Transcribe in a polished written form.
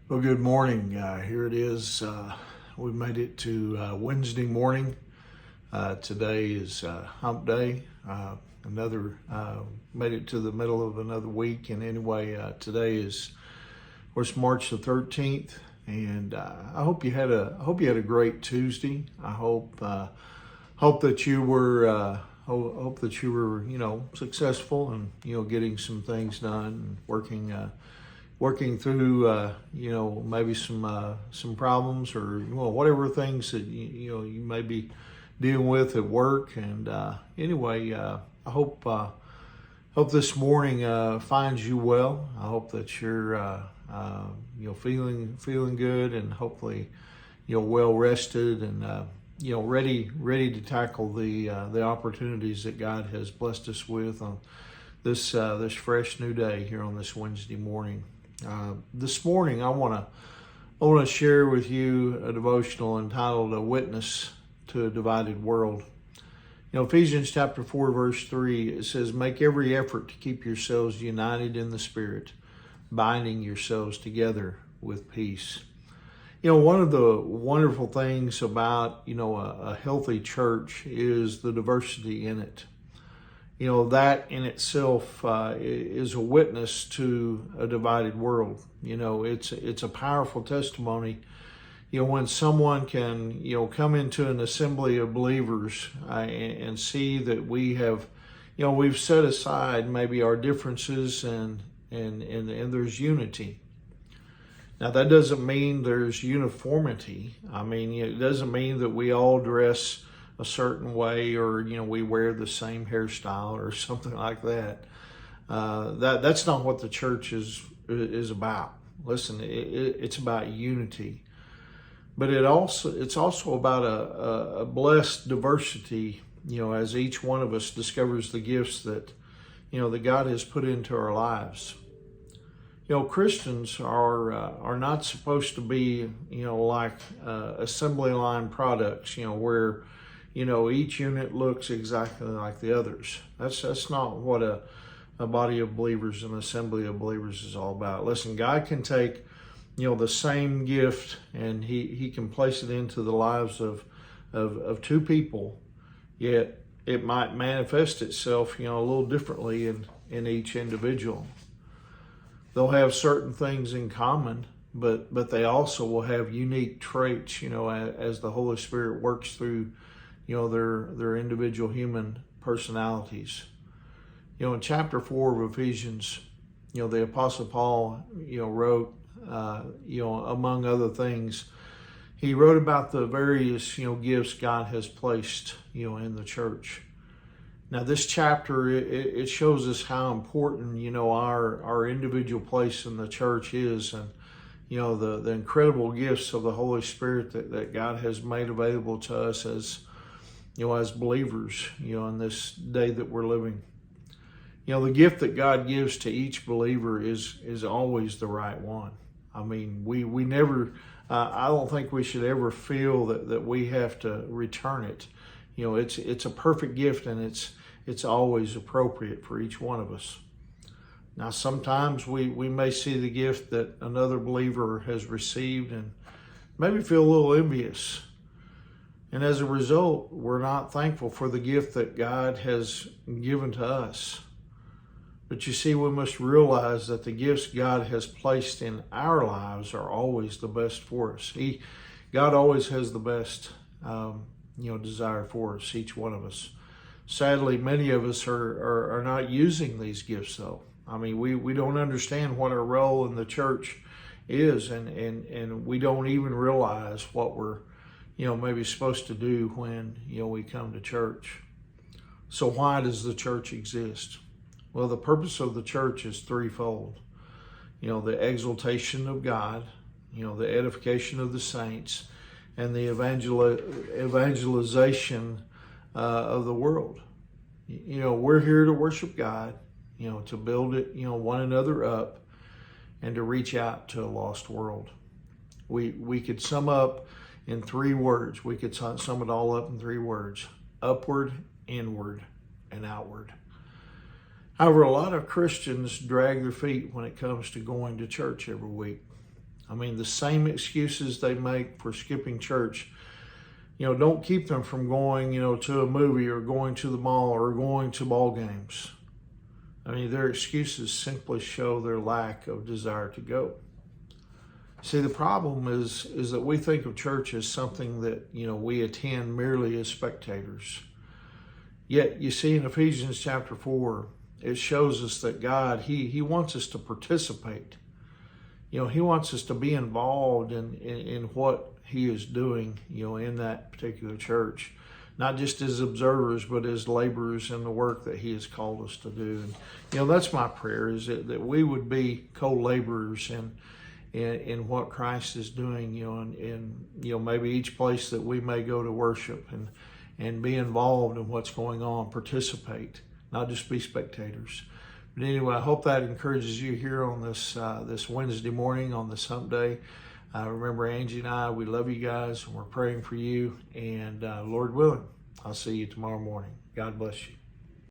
Well, good morning. Here it is. We made it to Wednesday morning. Today is Hump Day. Another made it to the middle of another week. And anyway, today is, of course, March the 13th. And I hope you had a great Tuesday. I hope that you were successful and getting some things done and working through maybe some problems or whatever things that you may be dealing with at work. And anyway, I hope this morning finds you well. I hope that you're feeling good, and hopefully well rested and ready to tackle the opportunities that God has blessed us with on this fresh new day here on this Wednesday morning. This morning, I want to share with you a devotional entitled "A Witness to a Divided World." Ephesians chapter 4, verse 3, it says, "Make every effort to keep yourselves united in the Spirit, binding yourselves together with peace." One of the wonderful things about a healthy church is the diversity in it. That in itself is a witness to a divided world. It's a powerful testimony. When someone can, come into an assembly of believers and see that we have, we've set aside maybe our differences and there's unity. Now, that doesn't mean there's uniformity. I mean, it doesn't mean that we all dress a certain way or we wear the same hairstyle or something like that. That's not what the church is about. Listen, it's about unity, but it's also about a blessed diversity. As each one of us discovers the gifts that that God has put into our lives. Christians are not supposed to be like assembly line products. Where each unit looks exactly like the others. That's not what a body of believers, an assembly of believers is all about. Listen, God can take, the same gift and he can place it into the lives of two people, yet it might manifest itself, a little differently in each individual. They'll have certain things in common, but they also will have unique traits, as the Holy Spirit works through their individual human personalities. In chapter 4 of Ephesians, the Apostle Paul, wrote, among other things, he wrote about the various, gifts God has placed, in the church. Now, this chapter, it shows us how important, our individual place in the church is, and, the incredible gifts of the Holy Spirit that God has made available to us as believers, in this day that we're living. The gift that God gives to each believer is always the right one. I mean, we never, I don't think we should ever feel that we have to return it. It's a perfect gift, and it's always appropriate for each one of us. Now, sometimes we may see the gift that another believer has received and maybe feel a little envious. And as a result, we're not thankful for the gift that God has given to us. But you see, we must realize that the gifts God has placed in our lives are always the best for us. God always has the best, desire for us, each one of us. Sadly, many of us are not using these gifts, though. I mean, we don't understand what our role in the church is, and we don't even realize what we're maybe supposed to do when, we come to church. So why does the church exist? Well, the purpose of the church is threefold. The exaltation of God, the edification of the saints, and the evangelization of the world. We're here to worship God, to build it, one another up, and to reach out to a lost world. We could sum up in three words. We could sum it all up in three words: upward, inward, and outward. However, a lot of Christians drag their feet when it comes to going to church every week. I mean, the same excuses they make for skipping church, don't keep them from going, to a movie or going to the mall or going to ball games. I mean, their excuses simply show their lack of desire to go. See, the problem is that we think of church as something that, we attend merely as spectators. Yet, you see in Ephesians chapter 4, it shows us that God, He wants us to participate. He wants us to be involved in what He is doing, in that particular church. Not just as observers, but as laborers in the work that He has called us to do. And, that's my prayer, is that we would be co-laborers in what Christ is doing, and maybe each place that we may go to worship and be involved in what's going on, participate, not just be spectators. But anyway, I hope that encourages you here on this Wednesday morning on this Hump Day. Remember, Angie and I, we love you guys, and we're praying for you. And Lord willing, I'll see you tomorrow morning. God bless you.